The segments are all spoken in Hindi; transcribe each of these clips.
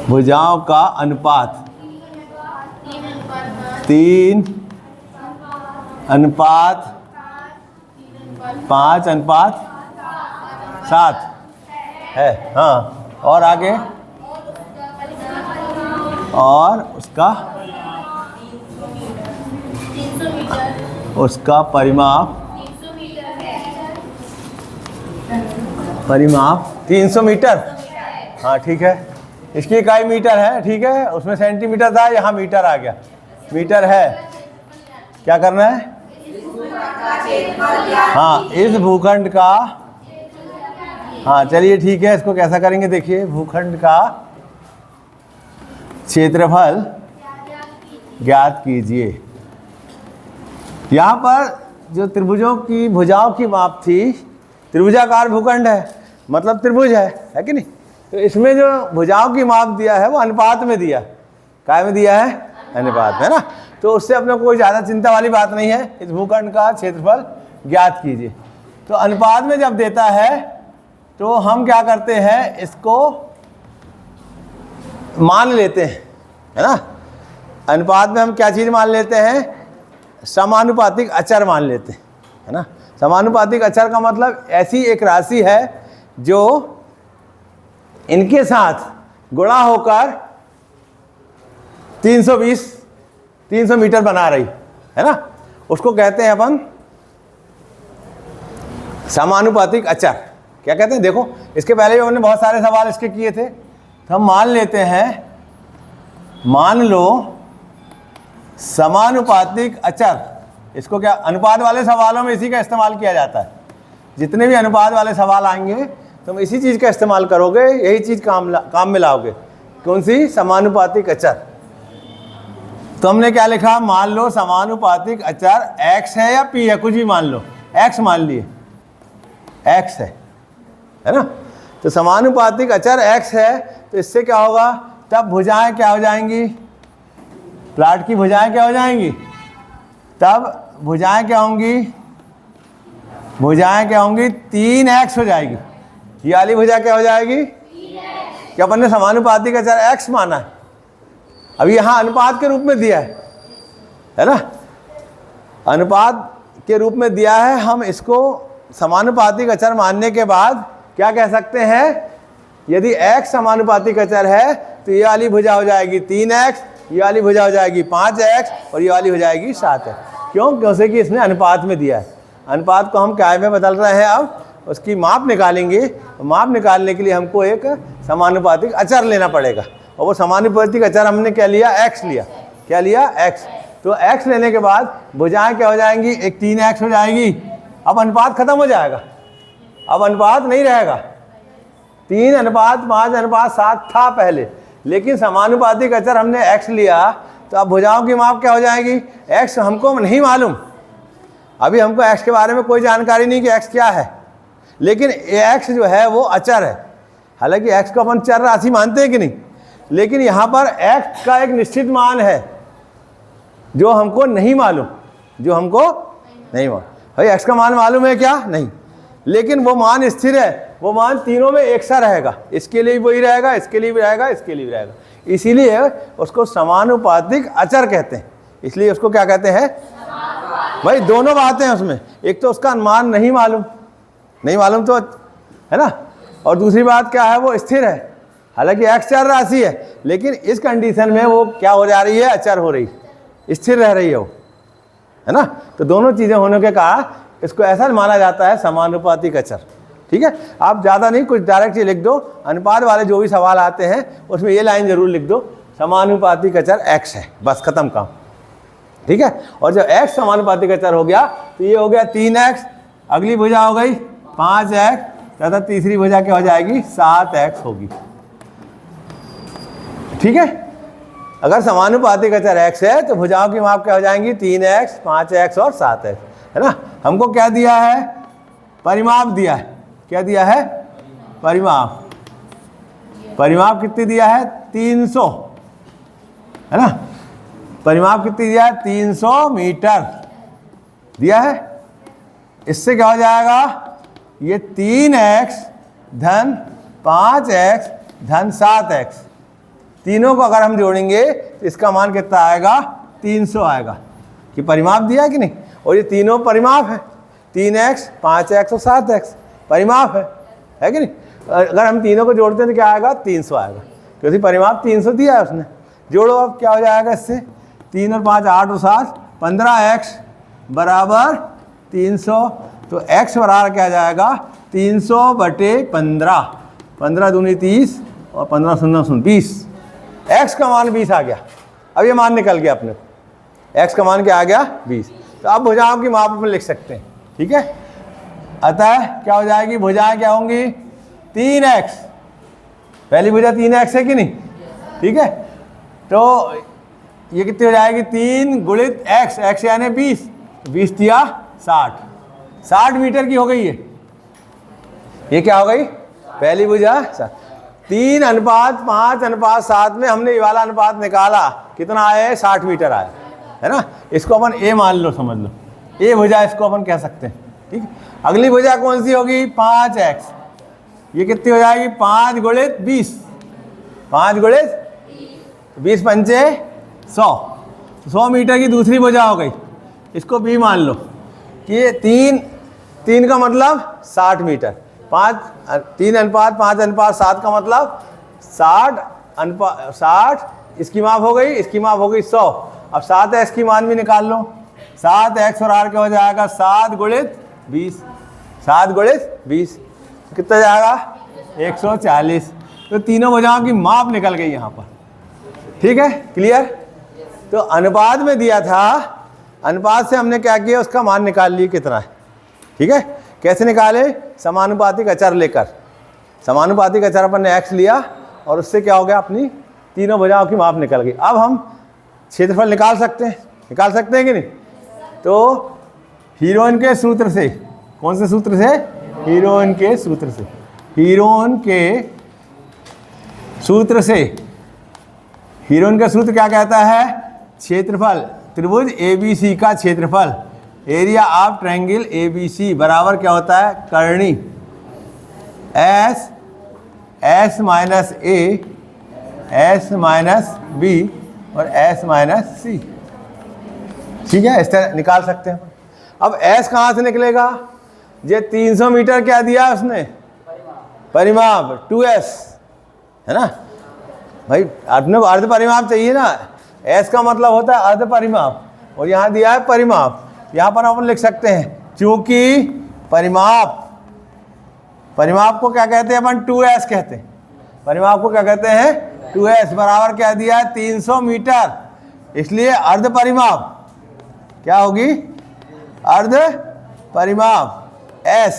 भुजाओं का अनुपात 3 अनुपात 5 अनुपात 7 है। हाँ, और आगे, और उसका परिमाप 300 मीटर। हाँ ठीक है, इसकी इकाई मीटर है। ठीक है, उसमें सेंटीमीटर था, यहाँ मीटर आ गया। मीटर है, क्या करना है? हाँ, इस भूखंड का, हाँ चलिए ठीक है, इसको कैसा करेंगे देखिए। भूखंड का क्षेत्रफल ज्ञात कीजिए। यहाँ पर जो त्रिभुजों की भुजाओं की माप थी, त्रिभुजाकार भूखंड है, मतलब त्रिभुज है कि नहीं? तो इसमें जो भुजाओं की माप दिया है वो अनुपात में दिया। काय में दिया है? अनुपात में, है ना। तो उससे अपने को कोई ज़्यादा चिंता वाली बात नहीं है। इस भूखंड का क्षेत्रफल ज्ञात कीजिए। तो अनुपात में जब देता है तो हम क्या करते हैं, इसको मान लेते हैं, है ना। अनुपात में हम क्या चीज़ मान लेते हैं? समानुपातिक अचर मान लेते हैं, है ना। समानुपातिक अचर का मतलब ऐसी एक राशि है जो इनके साथ गुणा होकर 300 मीटर बना रही है ना, उसको कहते हैं अपन समानुपातिक अचर। क्या कहते हैं? देखो, इसके पहले भी हमने बहुत सारे सवाल इसके किए थे। तो हम मान लेते हैं, मान लो समानुपातिक अचर, इसको क्या अनुपात वाले सवालों में इसी का इस्तेमाल किया जाता है। जितने भी अनुपात वाले सवाल आएंगे तुम इसी चीज़ का इस्तेमाल करोगे, यही चीज़ काम में लाओगे। कौन सी? समानुपातिक अचर। तो हमने क्या लिखा? मान लो समानुपातिक अचर x है या p है, कुछ भी मान लो, x मान लिए, x है ना। तो समानुपातिक अचर x है, तो इससे क्या होगा? तब भुजाएं क्या हो जाएंगी? प्लाट की भुजाएं क्या हो जाएंगी? तब भुजाएं क्या होंगी? भुजाएं क्या होंगी? 3x हो जाएगी। ये वाली भुजा क्या हो जाएगी? क्या अपन ने समानुपातिक अचर x माना है, अभी यहाँ अनुपात के रूप में दिया है ना। अनुपात के रूप में दिया है, हम इसको समानुपातिक अचर मानने के बाद क्या कह सकते हैं? यदि x समानुपातिक अचर है तो ये वाली भुजा हो जाएगी 3x, ये वाली भुजा हो जाएगी 5x और ये वाली हो जाएगी 7x। क्यों? क्योंकि इसने अनुपात में दिया है। अनुपात को हम क्या में बदल रहे हैं? अब उसकी माप निकालेंगे। माप निकालने के लिए हमको एक समानुपातिक अचर लेना पड़ेगा, और वो समानुपातिक अचर हमने क्या लिया? x लिया। क्या लिया? x। तो x लेने के बाद भुजाएं क्या हो जाएंगी? एक 3x हो जाएगी। अब अनुपात खत्म हो जाएगा, अब अनुपात नहीं रहेगा। 3 अनुपात 5 अनुपात 7 था पहले, लेकिन समानुपातिक अचर हमने x लिया, तो अब भुजाओं की माप क्या हो जाएगी? x हमको नहीं मालूम, अभी हमको x के बारे में कोई जानकारी नहीं कि x क्या है, लेकिन x जो है वो अचर है। हालांकि x को अपन चर राशि मानते हैं कि नहीं, लेकिन यहाँ पर x का एक निश्चित मान है जो हमको नहीं मालूम, जो हमको नहीं मालूम। भाई x का मान मालूम है क्या? नहीं, लेकिन वो मान स्थिर है, वो मान तीनों में एक सा रहेगा। इसके लिए भी वही रहेगा, इसके लिए भी रहेगा, इसके लिए भी रहेगा। इसीलिए उसको समानुपातिक अचर कहते हैं। इसलिए उसको क्या कहते हैं? भाई दोनों बातें हैं उसमें, एक तो उसका मान नहीं मालूम, नहीं मालूम तो है ना, और दूसरी बात क्या है? वो स्थिर है। हालांकि x चर राशि है, लेकिन इस कंडीशन में वो क्या हो जा रही है? अचर हो रही, स्थिर रह रही है वो, है ना। तो दोनों चीज़ें होने के कारण इसको ऐसा माना जाता है समानुपातिक अचर। ठीक है, आप ज़्यादा नहीं, कुछ डायरेक्ट ही लिख दो। अनुपात वाले जो भी सवाल आते हैं उसमें ये लाइन जरूर लिख दो, समानुपातिक अचर x है, बस खत्म काम। ठीक है, और जब x समानुपातिक अचर हो गया तो ये हो गया 3x, अगली भुजा हो गई 5x, तथा तीसरी भुजा क्या हो जाएगी? 7x होगी। ठीक है, अगर समानुपातिक अचर x है तो भुजाओं की माप क्या हो जाएंगी? 3x, 5x और 7x, है ना। हमको क्या दिया है? परिमाप दिया है। क्या दिया है? परिमाप। परिमाप कितनी दिया है? 300, है ना। परिमाप कितनी दिया है? 300 मीटर दिया है। इससे क्या हो जाएगा? ये 3x धन 5x धन 7x, तीनों को अगर हम जोड़ेंगे तो इसका मान कितना आएगा? 300 आएगा। कि परिमाप दिया है कि नहीं? और ये तीनों परिमाप है, 3x 5x और 7x परिमाप है कि नहीं? अगर हम तीनों को जोड़ते हैं तो क्या आएगा? 300 आएगा, क्योंकि परिमाप 300 दिया है उसने। जोड़ो अब क्या हो जाएगा इससे? 3 और 5 8 और 7 15x बराबर 300। तो x बराबर क्या जाएगा? 300/15, 15 दूनी 30 और 15 शून्य 20। x का मान 20 आ गया। अब ये मान निकल गया अपने को, x का मान क्या आ गया? 20। तो अब भुजाओं की माप में लिख सकते हैं, ठीक है। अतः क्या हो जाएगी? भुजाएं क्या होंगी? 3x, पहली भुजा 3x है कि नहीं? ठीक है, तो ये कितनी हो जाएगी? 3 गुणित x, x यानी 20, 20 दिया 60 मीटर की हो गई ये क्या हो गई? पहली भुजा 3:5:7 में हमने ये वाला अनुपात निकाला, कितना आया है? 60 मीटर आया है ना। इसको अपन a मान लो, समझ लो a भुजा, इसको अपन कह सकते हैं, ठीक है। अगली भुजा कौन सी होगी? 5x, ये कितनी हो जाएगी? 5 गुणित 20, 5 गुणित 20 पंचे 100 मीटर की दूसरी भुजा हो गई। इसको b मान लो कि 3 का मतलब 60 मीटर, 3:5:7 का मतलब 60 इसकी माप हो गई, इसकी माप हो गई 100। अब 7x की मान भी निकाल लो, 7x और r क्या हो जाएगा? 7 गुणित 20, 7 गुणित 20 कितना जाएगा? 140। तो तीनों भुजाओं की माप निकल गई यहाँ पर, ठीक है, क्लियर। तो अनुपात में दिया था, अनुपात से हमने क्या किया? उसका मान निकाल लिए कितना है, ठीक है। कैसे निकाले? समानुपातिक अचर लेकर, समानुपातिक अचर अपन ने x लिया और उससे क्या हो गया? अपनी तीनों भुजाओं की माप निकल गई। अब हम क्षेत्रफल निकाल सकते हैं कि नहीं? तो हीरोइन के सूत्र से, कौन से सूत्र से? हीरोइन के सूत्र से, हीरोइन के सूत्र से। हीरोइन का सूत्र क्या कहता है? क्षेत्रफल त्रिभुज ABC का क्षेत्रफल, एरिया ऑफ ट्रायंगल ABC बराबर क्या होता है? Karni S minus A, S minus B और S माइनस C, ठीक है। इस तरह निकाल सकते हैं। अब S कहाँ से निकलेगा? ये 300 मीटर क्या दिया उसने? परिमाप 2S है ना भाई, अपने को अर्ध परिमाप चाहिए ना। S का मतलब होता है अर्ध परिमाप, और यहाँ दिया है परिमाप। यहाँ पर अपन लिख सकते हैं, चूंकि परिमाप को क्या कहते हैं अपन? 2S कहते हैं। परिमाप को क्या कहते हैं? 2S बराबर क्या दिया है? 300 मीटर, इसलिए अर्ध परिमाप क्या होगी? अर्ध परिमाप S,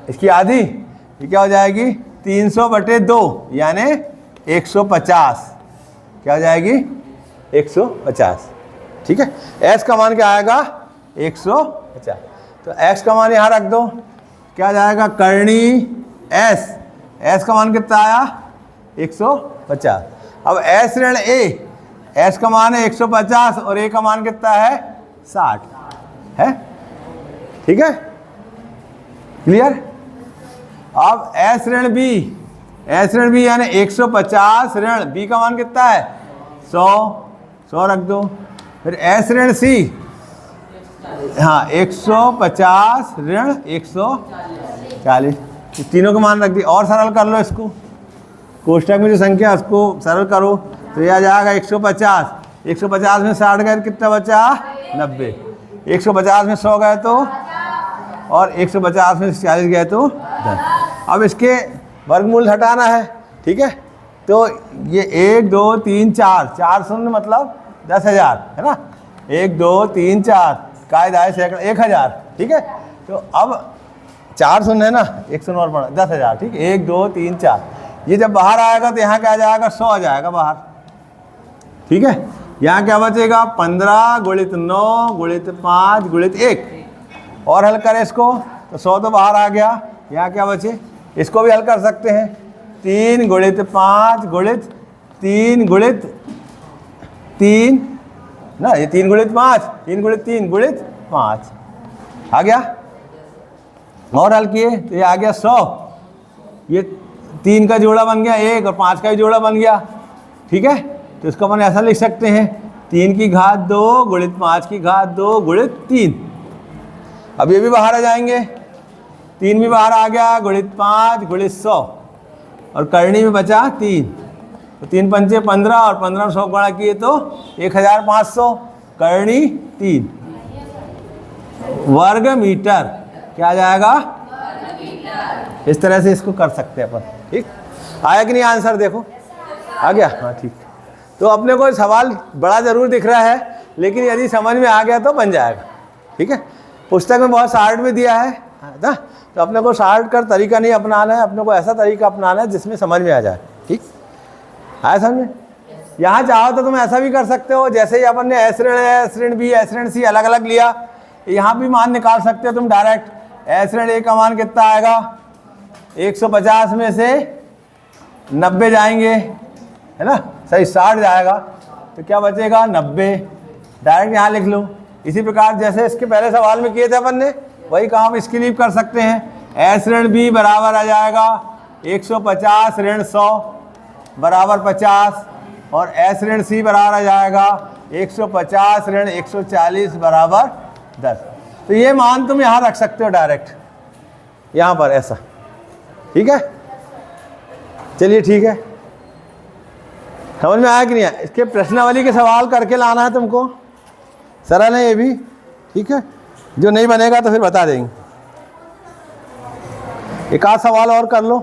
इसकी आधी, ये क्या हो जाएगी? 300/2 यानी 150, क्या हो जाएगी? 150, ठीक है। S का मान क्या आएगा? 150। तो x का मान यहाँ रख दो, क्या जाएगा? कर्णी S का मान कितना आया? 150। अब S ऋण A, S का मान है 150 और A का मान कितना है? 60 है, ठीक है, क्लियर। अब S ऋण B यानी 150 ऋण B का मान कितना है? 100 रख दो। फिर S ऋण C, हाँ 150 ऋण 140, तीनों के मान रख दी। और सरल कर लो इसको, कोष्टक में जो संख्या उसको सरल करो तो यह आ जाएगा 150 में 60 गए तो कितना बचा? 90। 150 में 100 गए तो, और 150 में 40 गए तो 10। अब इसके वर्गमूल हटाना है, ठीक है। तो ये 1 2 3 4 शून्य मतलब 10,000 है ना। 1 2 3 4 कायदा है सैकड़ा 1000, ठीक है। तो अब 4 शून्य है ना, 1 शून्य और पड़ा 10,000, ठीक है। 1 2 3 4, ये जब बाहर आएगा तो यहाँ क्या आ जाएगा? 100 आ जाएगा बाहर, ठीक है। यहाँ क्या बचेगा? 15 गुणित 9 गुणित 5 गुणित 1, और हल करें इसको तो 100 तो बाहर आ गया। यहाँ क्या बचे? इसको भी हल कर सकते हैं, 3 गुणित 5 गुणित 3 गुणित 3 ना, ये 3 गुणित 5, 3 गुणित 3 गुणित 5 आ गया। और हल किए तो ये आ गया 100, ये 3 का जोड़ा बन गया 1 और 5 का भी जोड़ा बन गया, ठीक है। तो इसको अपन ऐसा लिख सकते हैं 3 की घात 2 गुणित 5 की घात 2 गुणित 3। अब ये भी बाहर आ जाएंगे, 3 भी बाहर आ गया, गुणित 5 गुणित 100 और करनी में बचा 3। तो 3 पंचे 15 और 15 में 100 गुणा किए तो 1500 करनी 3 वर्ग मीटर। क्या आ जाएगा? इस तरह से इसको कर सकते हैं अपन, ठीक। आया कि नहीं आंसर? देखो आ गया, हाँ ठीक। तो अपने को सवाल बड़ा ज़रूर दिख रहा है, लेकिन यदि समझ में आ गया तो बन जाएगा, ठीक है। पुस्तक में बहुत शार्ट में दिया है ना, तो अपने को शार्ट कर तरीका नहीं अपनाना है, अपने को ऐसा तरीका अपनाना है जिसमें समझ में आ जाए, ठीक। आया समझ में? यहाँ चाहो तो तुम ऐसा भी कर सकते हो, जैसे ही अपन ने एस ऋण ए, एस ऋण बी, एस ऋण सी अलग अलग लिया, यहाँ भी मान निकाल सकते हो तुम डायरेक्ट। एस ऋण ए का मान कितना आएगा? 150 में से 90 जाएंगे, है ना, सही 60 जाएगा, तो क्या बचेगा? 90। डायरेक्ट यहाँ लिख लो। इसी प्रकार जैसे इसके पहले सवाल में किए थे अपन ने, वही काम इसके लिए कर सकते हैं। एस ऋण बी बराबर आ जाएगा 150 ऋण 100 बराबर 50 और एस ऋण सी बराबर आ जाएगा 150 ऋण 140 बराबर 10। तो ये मान तुम यहाँ रख सकते हो डायरेक्ट यहाँ पर ऐसा, ठीक है। चलिए ठीक है, समझ में आया कि नहीं आया? इसके प्रश्नावली के सवाल करके लाना है तुमको, सरल है ये भी, ठीक है। जो नहीं बनेगा तो फिर बता देंगे। एक आध सवाल और कर लो।